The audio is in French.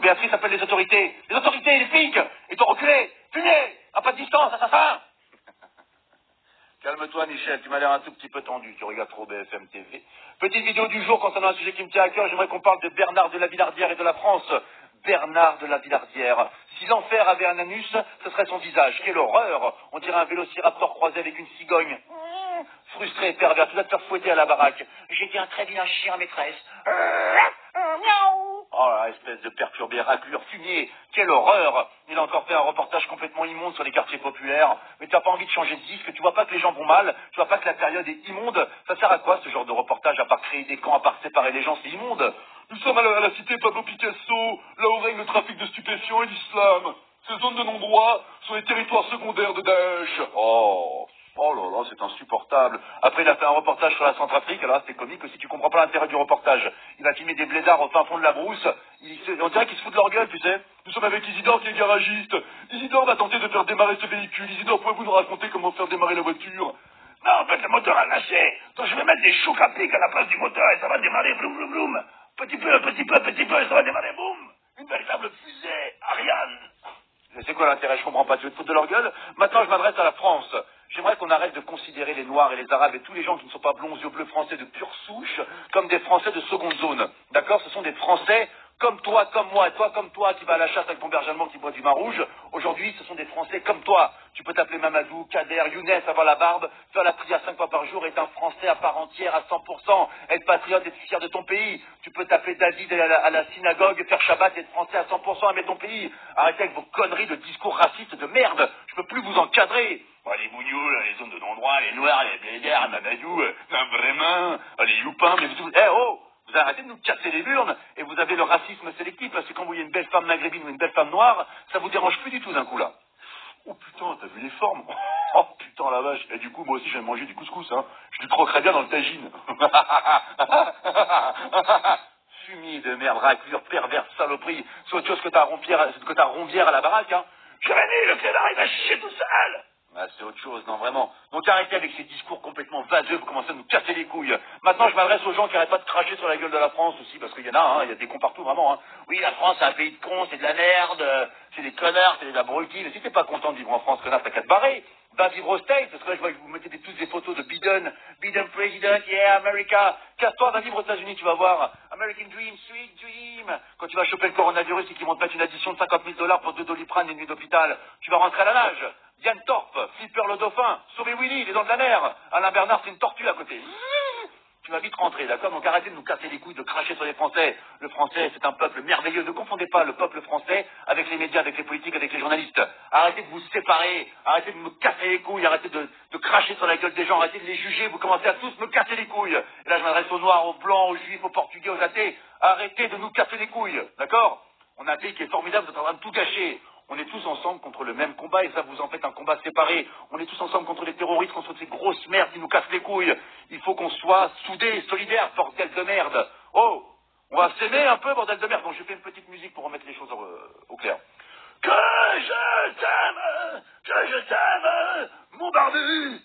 Béatrice appelle les autorités. Les autorités, les flics. Ils t'ont reculé. Fumez. À pas de distance, assassin. Calme-toi, Michel, tu m'as l'air un tout petit peu tendu, tu regardes trop BFM TV. Petite vidéo du jour concernant un sujet qui me tient à cœur, j'aimerais qu'on parle de Bernard de la Villardière et de la France. Bernard de la Villardière. Si l'enfer avait un anus, ce serait son visage. Quelle horreur! On dirait un vélociraptor croisé avec une cigogne. Frustré et pervers, tu dois te faire fouetter à la baraque. J'étais un très vilain chien, maîtresse. Oh là, espèce de perturbé, raclure, fumier, quelle horreur! Il a encore fait un reportage complètement immonde sur les quartiers populaires. Mais tu n'as pas envie de changer de disque, tu vois pas que les gens vont mal, tu vois pas que la période est immonde. Ça sert à quoi ce genre de reportage, à part créer des camps, à part séparer les gens, c'est immonde. Nous sommes à la cité Pablo Picasso, là où règne le trafic de stupéfiants et l'islam. Ces zones de non-droit sont les territoires secondaires de Daesh. Oh là là, c'est insupportable. Après, il a fait un reportage sur la Centrafrique, alors là, c'est comique aussi, tu comprends pas l'intérêt du reportage. Il a filmé des blédards au fin fond de la brousse, on dirait qu'ils se foutent de leur gueule, tu sais. Nous sommes avec Isidore qui est garagiste. Isidore va tenter de faire démarrer ce véhicule. Isidore, pouvez-vous nous raconter comment faire démarrer la voiture? Non, en fait, le moteur a lâché. Donc je vais mettre des chocs à pic à la place du moteur et ça va démarrer, bloum, bloum, bloum. Petit peu, et ça va démarrer, boum. Une véritable fusée, Ariane. C'est quoi l'intérêt? Je comprends pas. Tu veux te foutre de leur gueule? Maintenant, je m'adresse à la France. J'aimerais qu'on arrête de considérer les Noirs et les Arabes et tous les gens qui ne sont pas blonds, yeux bleus, français de pure souche comme des Français de seconde zone. D'accord? Ce sont des Français comme toi, comme moi, et toi comme toi qui vas à la chasse avec ton berger allemand qui boit du vin rouge. Aujourd'hui, ce sont des Français comme toi. Tu peux t'appeler Mamadou, Kader, Younes, avoir la barbe, faire la prière 5 fois par jour, être un Français à part entière à 100%, être patriote, être fier de ton pays. Tu peux t'appeler David à la synagogue, faire Shabbat, être Français à 100%, aimer ton pays. Arrêtez avec vos conneries de discours racistes de merde. Je peux plus vous encadrer. Les bougnous, les zones de non-droit, les noirs, les blédards, Mamadou, vraiment, les youpins, mais vous... Vous arrêtez de nous casser les burnes et vous avez le racisme sélectif parce que quand vous voyez une belle femme maghrébine ou une belle femme noire, ça vous dérange plus du tout d'un coup là. Oh putain, t'as vu les formes? Oh putain la vache. Et du coup, moi aussi j'aime manger du couscous, hein. Je lui croquerais bien dans le tagine. Fumier de merde, raclure, pervers, saloperie. C'est autre chose que ta ronvière à la baraque, hein. Jérémy, le clébard, il va chier tout seul. Ah, c'est autre chose, non, vraiment. Donc arrêtez avec ces discours complètement vaseux, vous commencez à nous casser les couilles. Maintenant, je m'adresse aux gens qui n'arrêtent pas de cracher sur la gueule de la France aussi, parce qu'il y en a, hein, il y a des cons partout, vraiment. Hein. Oui, la France, c'est un pays de cons, c'est de la merde, c'est des connards, c'est des abrutis. Mais si t'es pas content de vivre en France, connard, t'as qu'à te barrer. Va vivre au States, parce que là, je vois que vous mettez tous des photos de Biden President, yeah, America. Casse-toi, va vivre aux États-Unis, tu vas voir. American Dream, Sweet Dream. Quand tu vas choper le coronavirus et qu'ils vont te mettre une addition de 50 000 $ pour 2 Doliprane et une nuit d'hôpital, tu vas rentrer à la nage. Diane Torp, Flipper le dauphin, Sauver Willy, les dents de la mer. Alain Bernard, c'est une tortue à côté. Tu vas vite rentrer, d'accord? Donc arrêtez de nous casser les couilles, de cracher sur les Français. Le Français, c'est un peuple merveilleux. Ne confondez pas le peuple français avec les médias, avec les politiques, avec les journalistes. Arrêtez de vous séparer. Arrêtez de me casser les couilles. Arrêtez de cracher sur la gueule des gens. Arrêtez de les juger. Vous commencez à tous me casser les couilles. Et là, je m'adresse aux Noirs, aux Blancs, aux Juifs, aux Portugais, aux athées. Arrêtez de nous casser les couilles, d'accord? On a un pays qui est formidable, vous êtes en train de tout gâcher. On est tous ensemble contre le même combat et ça vous en faites un combat séparé. On est tous ensemble contre les terroristes, contre ces grosses merdes qui nous cassent les couilles. Il faut qu'on soit soudés, solidaires, bordel de merde. Oh, on va s'aimer un peu, bordel de merde. Donc je fais une petite musique pour remettre les choses au clair. Que je t'aime, mon barbu.